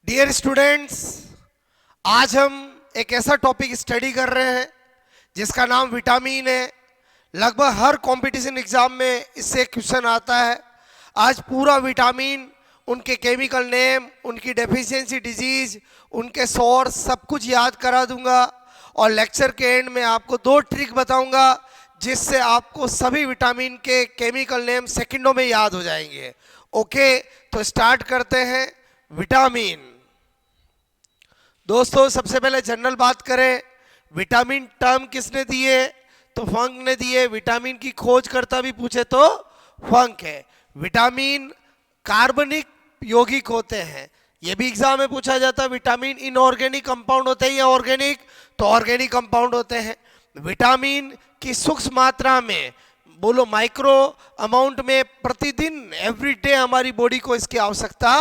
Dear students, आज हम एक ऐसा टॉपिक स्टडी कर रहे हैं जिसका नाम विटामिन है। लगभग हर कंपटीशन एग्जाम में इससे क्वेश्चन आता है। आज पूरा विटामिन, उनके केमिकल नेम, उनकी डेफिशिएंसी डिजीज, उनके सोर्स, सब कुछ याद करा दूंगा और लेक्चर के एंड में आपको 2 ट्रिक बताऊंगा जिससे आपको सभी विटामिन के केमिकल नेम सेकंडों में याद हो जाएंगे। ओके, तो स्टार्ट करते हैं। विटामिन दोस्तों, सबसे पहले जनरल बात करें, विटामिन टर्म किसने दिए? तो फंक ने दिए। विटामिन की खोज करता भी पूछे तो फंक है। विटामिन कार्बनिक यौगिक होते हैं, ये भी एग्जाम में पूछा जाता है। विटामिन इनऑर्गेनिक कंपाउंड होते हैं या ऑर्गेनिक? तो ऑर्गेनिक कंपाउंड होते हैं। विटामिन की सूक्ष्म मात्रा में, बोलो माइक्रो अमाउंट में, प्रतिदिन एवरीडे हमारी बॉडी को इसकी आवश्यकता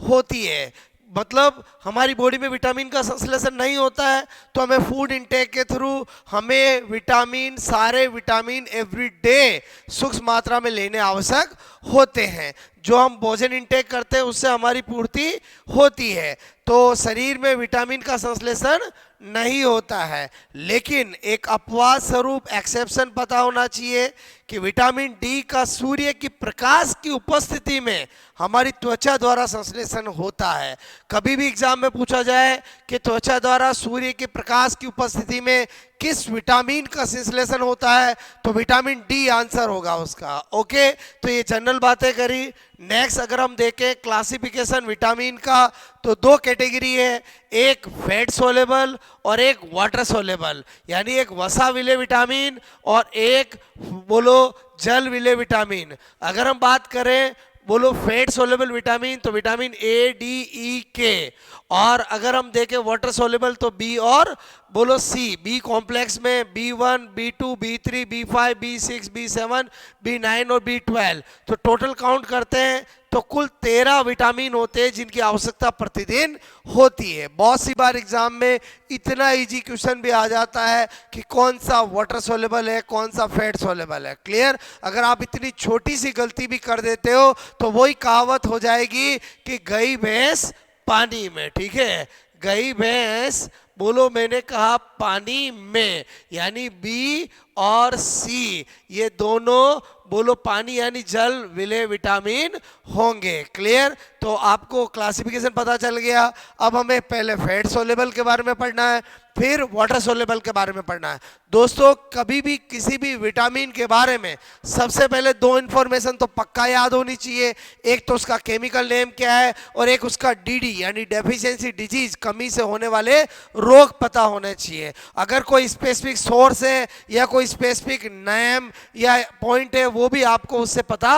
होती है। मतलब हमारी बॉडी में विटामिन का संश्लेषण नहीं होता है तो हमें फूड इनटेक के थ्रू हमें विटामिन, सारे विटामिन एवरीडे सूक्ष्म मात्रा में लेने आवश्यक होते हैं। जो हम भोजन इनटेक करते हैं उससे हमारी पूर्ति होती है। तो शरीर में विटामिन का संश्लेषण नहीं होता है। लेकिन एक अपवाद स्वरूप एक्सेप्शन पता होना चाहिए कि विटामिन डी का सूर्य की प्रकाश की उपस्थिति में हमारी त्वचा द्वारा संश्लेषण होता है। कभी भी एग्जाम में पूछा जाए कि त्वचा द्वारा सूर्य के प्रकाश की उपस्थिति में किस विटामिन का संश्लेषण होता है, तो विटामिन डी आंसर होगा उसका। ओके, तो ये जनरल बातें करी। नेक्स्ट अगर हम देखें क्लासिफिकेशन विटामिन का, तो 2 कैटेगरी है, एक फैट सोलेबल और एक वाटर सोलेबल, यानी एक वसा विले विटामिन और एक बोलो जल विले विटामिन। अगर हम बात करें बोलो फैट सोलेबल विटामिन, तो विटामिन ए, डी, ई, के, और अगर हम देखें वाटर सोलेबल तो बी और बोलो सी। बी कॉम्प्लेक्स में B1, B2, B3, B5, B6, B7, B9 और B12। तो टोटल काउंट करते हैं तो कुल 13 विटामिन होते हैं जिनकी आवश्यकता प्रतिदिन होती है। बहुत सी बार एग्जाम में इतना इजी क्वेश्चन भी आ जाता है कि कौन सा वाटर सोलेबल है, कौन सा फैट सोलेबल है। क्लियर? अगर आप इतनी छोटी सी गलती भी कर देते हो तो वही कहावत हो जाएगी कि गई भैंस पानी में। ठीक है, गई भैंस, बोलो मैंने कहा पानी में, यानी बी और सी ये दोनों बोलो पानी यानी जल विले विटामिन होंगे। क्लियर? तो आपको क्लासिफिकेशन पता चल गया। अब हमें पहले फैट सोलेबल के बारे में पढ़ना है, फिर वाटर सोलेबल के बारे में पढ़ना है। दोस्तों, कभी भी किसी भी विटामिन के बारे में सबसे पहले 2 इंफॉर्मेशन तो पक्का याद होनी चाहिए। एक तो उसका केमिकल नेम क्या है और एक उसका डीडी यानी डेफिशिएंसी डिजीज, कमी से होने वाले रोग पता होने चाहिए। अगर कोई स्पेसिफिक सोर्स है या कोई स्पेसिफिक नेम या पॉइंट है वो भी आपको उससे पता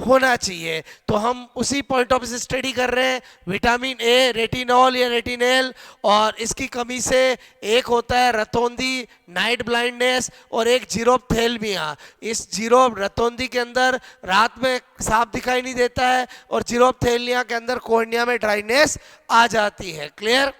होना चाहिए। तो हम उसी पॉइंट ऑफ से स्टडी कर रहे हैं। विटामिन ए रेटिनॉल या रेटिनेल, और इसकी कमी से एक होता है रतौंधी, नाइट ब्लाइंडनेस, और एक जीरोप्थेल्मिया। इस रतौंधी के अंदर रात में साफ दिखाई नहीं देता है और जीरोप्थेल्मिया के अंदर कॉर्निया में ड्राइनेस आ जाती है। क्लियर?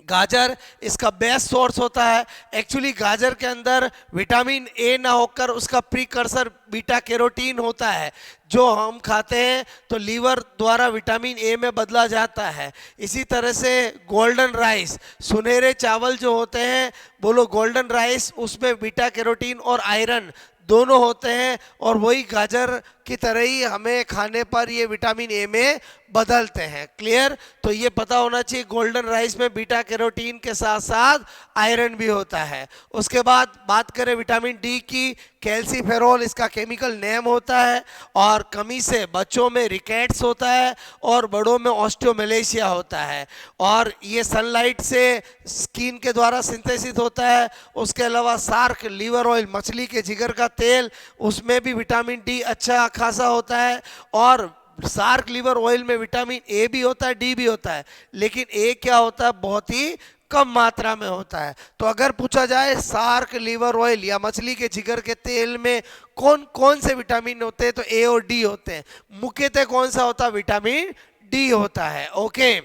गाजर इसका बेस्ट सोर्स होता है। एक्चुअली गाजर के अंदर विटामिन ए ना होकर उसका प्रीकर्सर बीटा कैरोटीन होता है, जो हम खाते हैं तो लीवर द्वारा विटामिन ए में बदला जाता है। इसी तरह से गोल्डन राइस, सुनहरे चावल जो होते हैं, बोलो गोल्डन राइस, उसमें बीटा कैरोटीन और आयरन दोनों होते हैं, और वही गाजर की तरह ही हमें खाने पर ये विटामिन ए में बदलते हैं। क्लियर? तो ये पता होना चाहिए गोल्डन राइस में बीटा कैरोटीन के साथ साथ आयरन भी होता है। उसके बाद बात करें विटामिन डी की, कैल्सीफेरॉल इसका केमिकल नेम होता है, और कमी से बच्चों में रिकेट्स होता है और बड़ों में ऑस्टियोमेलेशिया होता है, और ये सनलाइट से स्किन के द्वारा सिंथेसिस होता है। उसके अलावा सार्क लीवर ऑयल, मछली के जिगर का तेल, उसमें भी विटामिन डी अच्छा खासा होता है, और सार्क लीवर ऑयल में विटामिन ए भी होता है, डी भी होता है, लेकिन ए क्या होता है, बहुत ही कम मात्रा में होता है। तो अगर पूछा जाए सार्क लीवर ऑयल या मछली के जिगर के तेल में कौन कौन से विटामिन होते हैं, तो ए और डी होते हैं। मुख्यतः कौन सा होता है? विटामिन डी होता है। ओके,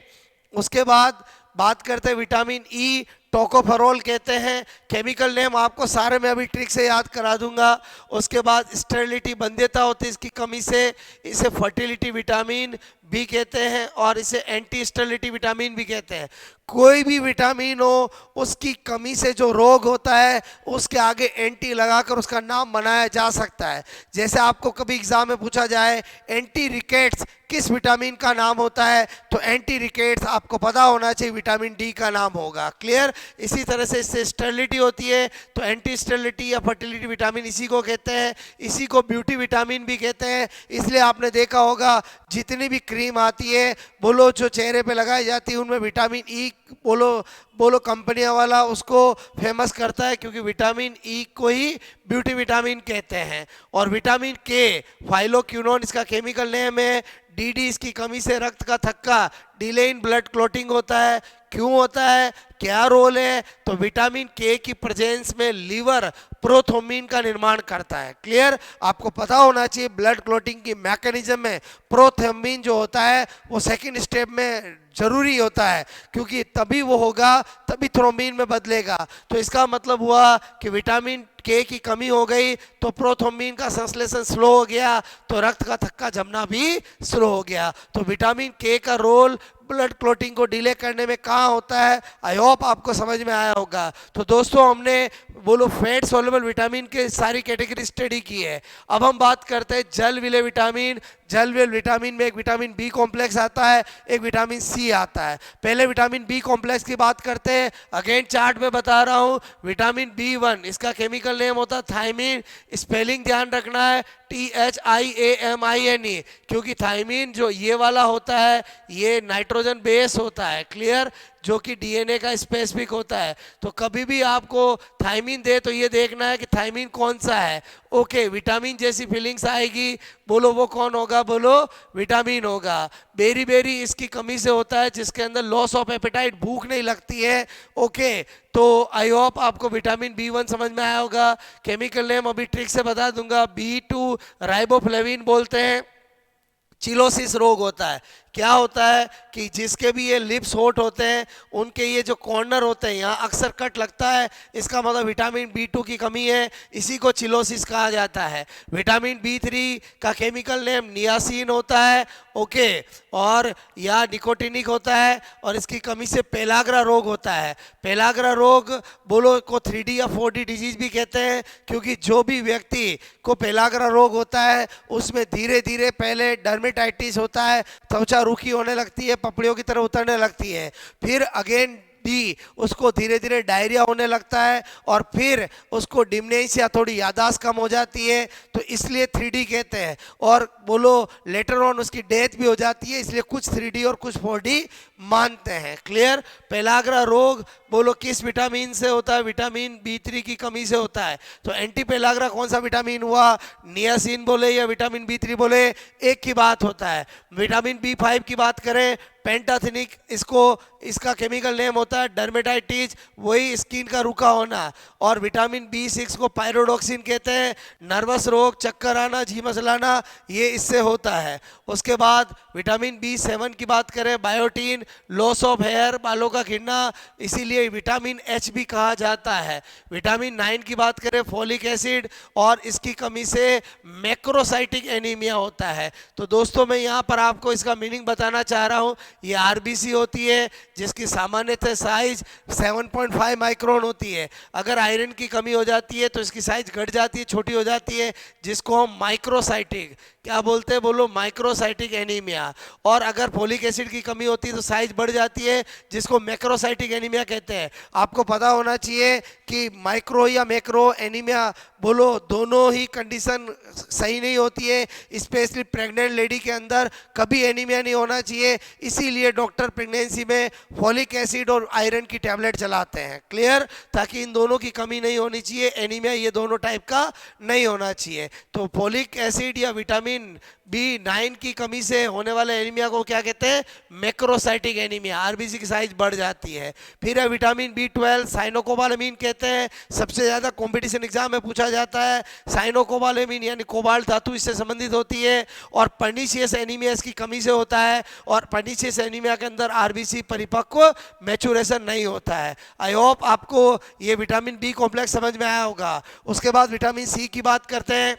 उसके बाद बात करते हैं विटामिन ई, टोकोफेरोल कहते हैं। केमिकल नेम आपको सारे में अभी ट्रिक से याद करा दूंगा। उसके बाद स्टेरिलिटी, बंध्यता होती है इसकी कमी से, इसे फर्टिलिटी विटामिन भी कहते हैं और इसे एंटी स्टेरिलिटी विटामिन भी कहते हैं। कोई भी विटामिन हो, उसकी कमी से जो रोग होता है उसके आगे एंटी लगाकर उसका नाम बनाया जा सकता है। जैसे आपको कभी एग्जाम में पूछा जाए एंटी रिकेट्स किस विटामिन का नाम होता है, तो एंटी रिकेट्स आपको पता होना चाहिए विटामिन डी का नाम होगा। क्लियर? इसी तरह से इससे स्टेरिलिटी होती है, तो एंटी स्टेरिलिटी या फर्टिलिटी विटामिन इसी को कहते हैं। इसी को ब्यूटी विटामिन भी कहते हैं। इसलिए आपने देखा होगा जितनी भी क्रीम आती है बोलो जो चेहरे पे लगाई जाती है उनमें विटामिन ई बोलो बोलो कंपनियां वाला उसको फेमस करता है, क्योंकि विटामिन ई को ही ब्यूटी विटामिन कहते हैं। और विटामिन के फाइलोक्विनोन इसका केमिकल नेम है। डीडी इसकी कमी से रक्त का थक्का डिले इन ब्लड क्लॉटिंग होता है। क्यों होता है, क्या रोल है, तो विटामिन के की प्रेजेंस में लीवर प्रोथ्रोम्बिन का निर्माण करता है। क्लियर? आपको पता होना चाहिए ब्लड क्लॉटिंग की मैकेनिज्म में प्रोथ्रोम्बिन जो होता है वो सेकंड स्टेप में जरूरी होता है, क्योंकि तभी वो होगा तभी थ्रोम्बिन में बदलेगा। तो इसका मतलब हुआ कि विटामिन के की कमी हो गई तो प्रोथ्रोम्बिन का संश्लेषण स्लो हो गया, तो रक्त का थक्का जमना भी स्लो हो गया। तो विटामिन के का रोल ब्लड क्लॉटिंग को डिले करने में कहाँ होता है, आई होप आपको समझ में आया होगा। तो दोस्तों हमने बोलो फैट सोल्युबल विटामिन के सारी कैटेगरी स्टडी की है। अब हम बात करते हैं जल विलेय विटामिन। जल विलेय विटामिन में एक विटामिन बी कॉम्प्लेक्स आता है, एक विटामिन सी आता है। पहले विटामिन बी कॉम्प्लेक्स की बात करते हैं। अगेन चार्ट में बता रहा हूँ, विटामिन बी1 इसका केमिकल नेम होता है थायमीन। स्पेलिंग ध्यान रखना है THIAMINE, क्योंकि थायमीन जो ये वाला होता है ये नाइट्रोजन बेस होता है। क्लियर? जो कि डीएनए का स्पेसिफिक होता है। तो कभी भी आपको थायमीन दे तो ये देखना है कि थायमीन कौन सा है। ओके, विटामिन जैसी फीलिंग्स आएगी, बोलो वो कौन होगा, बोलो विटामिन होगा। बेरी बेरी इसकी कमी से होता है, जिसके अंदर लॉस ऑफ एपेटाइट, भूख नहीं लगती है। ओके, तो आई होप आपको विटामिन बी1 समझ में आया होगा। केमिकल नेम अभी ट्रिक से बता दूंगा, बी2 राइबोफ्लेविन बोलते हैं। चिलोसिस रोग होता है। क्या होता है कि जिसके भी ये लिप्स होट होते हैं उनके ये जो कॉर्नर होते हैं यहाँ अक्सर कट लगता है, इसका मतलब विटामिन बी2 की कमी है। इसी को चिलोसिस कहा जाता है। विटामिन बी3 का केमिकल नेम नियासिन होता है। ओके, और या निकोटिनिक होता है, और इसकी कमी से पेलाग्रा रोग होता है। पेलाग्रा रोग बोलो को 3D या 4D डिजीज भी कहते हैं, क्योंकि जो भी व्यक्ति को पेलाग्रा रोग होता है उसमें धीरे धीरे पहले डर्मेटाइटिस होता है, त्वचा रूखी होने लगती है, पपड़ियों की तरह उतरने लगती है, फिर अगेन डी उसको धीरे धीरे डायरिया होने लगता है, और फिर उसको डिमनेशिया थोड़ी यादाश्त कम हो जाती है, तो इसलिए 3D कहते हैं। और बोलो लेटर ऑन उसकी डेथ भी हो जाती है, इसलिए कुछ 3D और कुछ 4D मानते हैं। क्लियर? पेलाग्रा रोग बोलो किस विटामिन से होता है, विटामिन बी3 की कमी से होता है। तो एंटी पेलाग्रा कौन सा विटामिन हुआ, नियासिन बोले या विटामिन बी3 बोले, एक की बात होता है। विटामिन बी5 की बात करें, पेंटाथिनिक इसको इसका केमिकल नेम होता है डर्मेटाइटिस, वही स्किन का रुका होना। और विटामिन बी6 को पायरोडॉक्सिन कहते हैं। नर्वस रोग, चक्कर आना, झीमस लाना, ये इससे होता है। उसके बाद विटामिन बी7 की बात करें, बायोटीन, लॉस ऑफ हेयर, बालों का गिरना, इसीलिए विटामिन एच भी कहा जाता है। विटामिन 9 की बात करें, फॉलिक एसिड, और इसकी कमी से मैक्रोसाइटिक एनीमिया होता है। तो दोस्तों मैं यहाँ पर आपको इसका मीनिंग बताना चाह रहा हूँ। ये आरबीसी होती है जिसकी सामान्यतः साइज 7.5 माइक्रोन होती है। अगर आयरन की कमी हो जाती है तो इसकी साइज घट जाती है, छोटी हो जाती है, जिसको हम माइक्रोसाइटिक क्या बोलते हैं, बोलो माइक्रोसाइटिक एनीमिया। और अगर फोलिक एसिड की कमी होती है तो साइज बढ़ जाती है, जिसको मैक्रोसाइटिक एनीमिया कहते हैं। आपको पता होना चाहिए कि माइक्रो या मैक्रो एनीमिया बोलो दोनों ही कंडीशन सही नहीं होती है। स्पेशली प्रेग्नेंट लेडी के अंदर कभी एनीमिया नहीं होना चाहिए, इसीलिए डॉक्टर प्रेगनेंसी में फॉलिक एसिड और आयरन की टैबलेट चलाते हैं। क्लियर? ताकि इन दोनों की कमी नहीं होनी चाहिए, एनीमिया ये दोनों टाइप का नहीं होना चाहिए। तो फॉलिक एसिड या विटामिन बी9 की कमी से होने वाले एनीमिया को क्या कहते हैं, मैक्रोसाइटिक एनीमिया। आरबीसी की साइज बढ़ जाती है। फिर है विटामिन बी12, साइनोकोबालामीन कहते हैं, सबसे ज्यादा कंपटीशन एग्जाम में पूछा जाता है। साइनोकोबालामीन यानी कोबाल्ट धातु इससे संबंधित होती है, और पर्निशियस एनीमिया इसकी कमी से होता है। और पर्निशियस एनीमिया के अंदर आरबीसी परिपक्व मैचुरेशन नहीं होता है। आई होप आपको ये विटामिन बी कॉम्प्लेक्स समझ में आया होगा। उसके बाद विटामिन सी की बात करते हैं।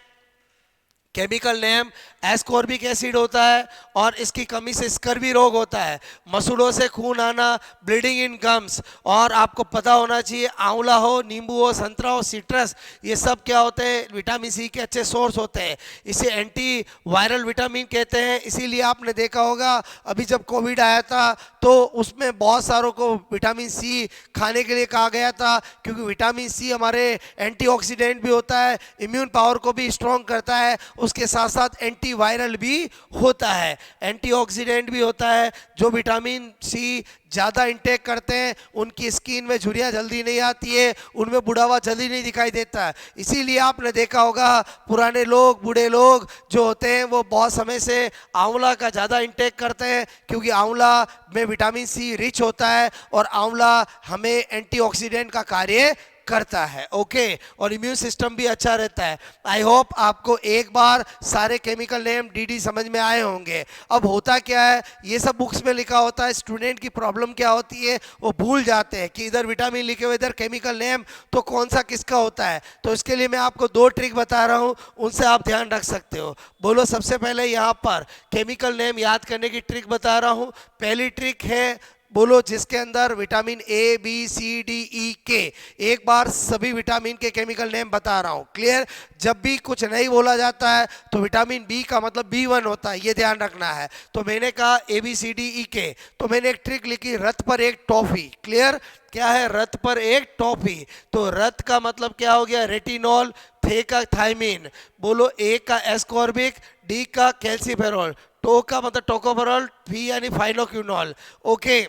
केमिकल नेम एस्कॉर्बिक एसिड होता है और इसकी कमी से स्कर्वी रोग होता है, मसूड़ों से खून आना, ब्लीडिंग इन गम्स। और आपको पता होना चाहिए आंवला हो, नींबू हो, संतरा हो, सिट्रस, ये सब क्या होते हैं, विटामिन सी के अच्छे सोर्स होते हैं। इसे एंटी वायरल विटामिन कहते हैं। इसीलिए आपने देखा होगा अभी जब कोविड आया था तो उसमें बहुत सारों को विटामिन सी खाने के लिए कहा गया था, क्योंकि विटामिन सी हमारे एंटीऑक्सीडेंट भी होता है, इम्यून पावर को भी स्ट्रॉन्ग करता है, उसके साथ साथ एंटी वायरल भी होता है, एंटीऑक्सीडेंट भी होता है। जो विटामिन सी ज़्यादा इंटेक करते हैं उनकी स्किन में झुर्रियाँ जल्दी नहीं आती है, उनमें बुढ़ावा जल्दी नहीं दिखाई देता है। इसीलिए आपने देखा होगा पुराने लोग, बूढ़े लोग जो होते हैं वो बहुत समय से आंवला का ज़्यादा इंटेक करते हैं, क्योंकि आंवला में विटामिन सी रिच होता है और आंवला हमें एंटीऑक्सीडेंट का कार्य करता है। ओके, और इम्यून सिस्टम भी अच्छा रहता है। आई होप आपको एक बार सारे केमिकल नेम डीडी समझ में आए होंगे। अब होता क्या है, ये सब बुक्स में लिखा होता है, स्टूडेंट की प्रॉब्लम क्या होती है, वो भूल जाते हैं कि इधर विटामिन लिखे हुए इधर केमिकल नेम, तो कौन सा किसका होता है। तो इसके लिए मैं आपको 2 ट्रिक बता रहा हूँ, उनसे आप ध्यान रख सकते हो। बोलो, सबसे पहले यहाँ पर केमिकल नेम याद करने की ट्रिक बता रहा हूँ। पहली ट्रिक है, बोलो, जिसके अंदर vitamin A B C D E K, एक बार सभी विटामिन के केमिकल नेम बता रहा हूं। क्लियर? जब भी कुछ नहीं बोला जाता है तो विटामिन बी का मतलब B1 होता है, ये ध्यान रखना है। तो मैंने कहा ए बी सी डी ई के, तो मैंने एक ट्रिक लिखी, रथ पर एक टॉफी। क्लियर? क्या है रथ पर एक टॉफी? तो रथ का मतलब क्या हो गया, रेटिनॉल, थे का थायमिन, बोलो ए का एस्कॉर्बिक, डी का कैल्सीफेरॉल, टो का मतलब टोकोफेरॉल, फी यानी फाइनोक्यूनॉल। ओके,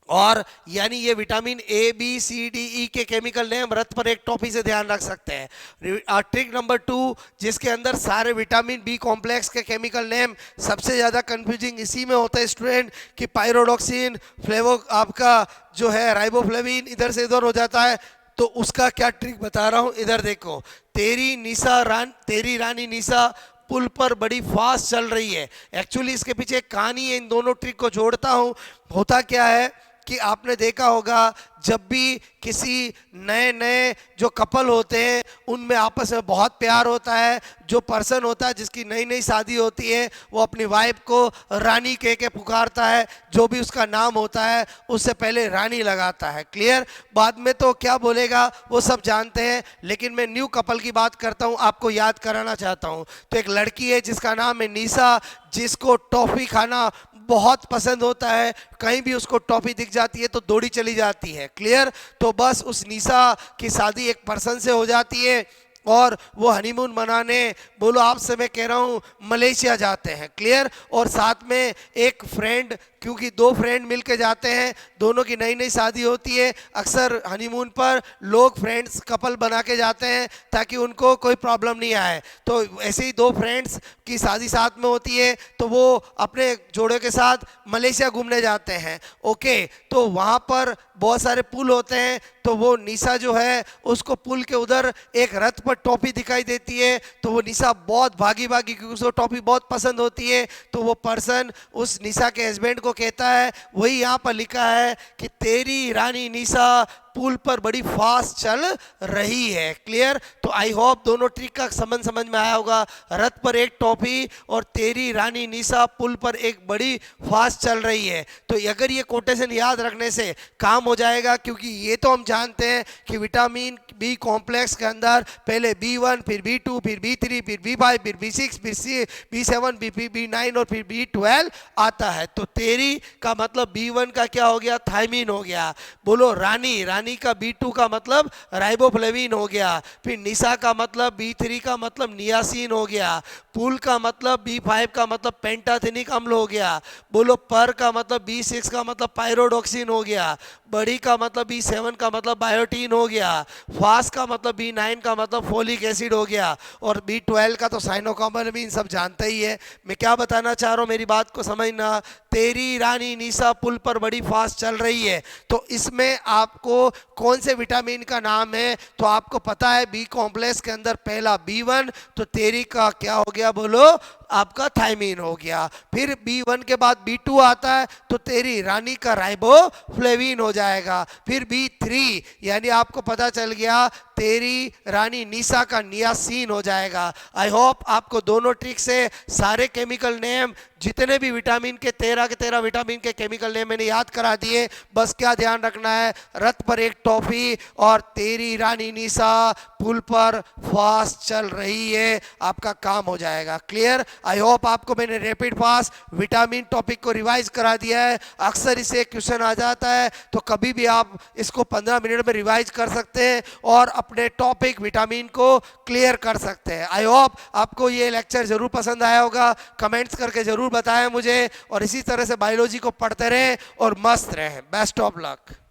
और यानी ये vitamin A B C D E K chemical name रथ पर एक टॉफी से ध्यान रख सकते हैं। ट्रिक नंबर 2, जिसके अंदर सारे विटामिन बी कॉम्प्लेक्स के केमिकल नेम सबसे ज़्यादा कंफ्यूजिंग इसी में होता है स्टूडेंट, कि पायरोडॉक्सिन, फ्लेवो आपका जो है राइबोफ्लेविन इधर से इधर हो जाता है। तो उसका क्या ट्रिक बता रहा हूँ, इधर देखो। तेरी रानी निशा पुल पर बड़ी फास्ट चल रही है। एक्चुअली इसके पीछे एक कहानी है, इन दोनों ट्रिक को जोड़ता हूँ। होता क्या है कि आपने देखा होगा जब भी किसी नए नए जो कपल होते हैं उनमें आपस में बहुत प्यार होता है, जो पर्सन होता है जिसकी नई नई शादी होती है वो अपनी वाइफ को रानी कह के पुकारता है, जो भी उसका नाम होता है उससे पहले रानी लगाता है। क्लियर? बाद में तो क्या बोलेगा वो सब जानते हैं, लेकिन मैं न्यू कपल की बात करता हूँ, आपको याद कराना चाहता हूँ। तो एक लड़की है जिसका नाम है निशा, जिसको टॉफ़ी खाना बहुत पसंद होता है, कहीं भी उसको टॉफी दिख जाती है तो दौड़ी चली जाती है। क्लियर? तो बस उस निशा की शादी एक पर्सन से हो जाती है और वो हनीमून मनाने, बोलो आपसे मैं कह रहा हूँ, मलेशिया जाते हैं। क्लियर? और साथ में एक फ्रेंड, क्योंकि 2 फ्रेंड मिलके जाते हैं, दोनों की नई नई शादी होती है। अक्सर हनीमून पर लोग फ्रेंड्स कपल बना के जाते हैं ताकि उनको कोई प्रॉब्लम नहीं आए। तो ऐसे ही 2 फ्रेंड्स की शादी साथ में होती है तो वो अपने जोड़े के साथ मलेशिया घूमने जाते हैं। ओके, तो वहाँ पर बहुत सारे पुल होते हैं, तो वो निशा जो है उसको पुल के उधर एक रथ पर टॉफी दिखाई देती है, तो वो निशा बहुत भागी भागी, क्योंकि उसको टॉफी बहुत पसंद होती है। तो वो पर्सन उस निशा के हस्बैंड को कहता है, वही यहाँ पर लिखा है कि तेरी रानी निशा पुल पर बड़ी फास्ट चल रही है। क्लियर? तो आई होप दोनों ट्रिक का संबंध समझ में आया होगा। रथ पर एक टॉफी और तेरी रानी निशा पुल पर एक बड़ी फास्ट चल रही है। तो अगर ये कोटेशन याद रखने से काम हो जाएगा, क्योंकि ये तो हम जानते हैं कि विटामिन बी कॉम्प्लेक्स के अंदर पहले B1, फिर B2, फिर B3, फिर B5, फिर B6, फिर B7, B9 और फिर B12 आता है। तो तेरी का मतलब B1 का क्या हो गया, थायमिन हो गया। बोलो रानी, रानी का B2 का मतलब राइबोफ्लेविन हो गया। फिर निशा का मतलब B3 का मतलब नियासिन हो गया। पुल का मतलब B5 का मतलब पेंटाथेनिक अम्ल हो गया। बोलो पर का मतलब B6 का मतलब पायरोडॉक्सिन हो गया। बड़ी का मतलब B7 का मतलब बायोटीन हो गया। फास्ट का मतलब B9 का मतलब फोलिक एसिड हो गया। और B12 का तो साइनोकार्बोनमीन सब जानते ही है। मैं क्या बताना चाह रहा हूँ, मेरी बात को समझना। तेरी रानी निशा पुल पर बड़ी फास्ट चल रही है, तो इसमें आपको कौन से विटामिन का नाम है, तो आपको पता है बी कॉम्प्लेक्स के अंदर पहला B1, तो तेरी का क्या हो गया, बोलो आपका थायमिन हो गया। फिर B1 के बाद B2 आता है, तो तेरी रानी का राइबोफ्लेविन हो जाएगा। फिर B3 यानी आपको पता चल गया तेरी रानी निशा का नियासिन हो जाएगा। आई होप आपको दोनों ट्रिक से सारे केमिकल नेम, जितने भी विटामिन के 13 विटामिन के केमिकल नेम मैंने याद करा दिए। बस क्या ध्यान रखना है, रथ पर एक टॉफी और तेरी रानी निशा पुल पर फास्ट चल रही है, आपका काम हो जाएगा। क्लियर? आई होप आपको मैंने रैपिड फास्ट विटामिन टॉपिक को रिवाइज करा दिया है। अक्सर इसे क्वेश्चन आ जाता है, तो कभी भी आप इसको 15 मिनट में रिवाइज कर सकते हैं और अपने टॉपिक विटामिन को क्लियर कर सकते हैं। आई होप आपको ये लेक्चर जरूर पसंद आया होगा। कमेंट्स करके जरूर बताएं मुझे, और इसी तरह से बायोलॉजी को पढ़ते रहें और मस्त रहें। Best of luck.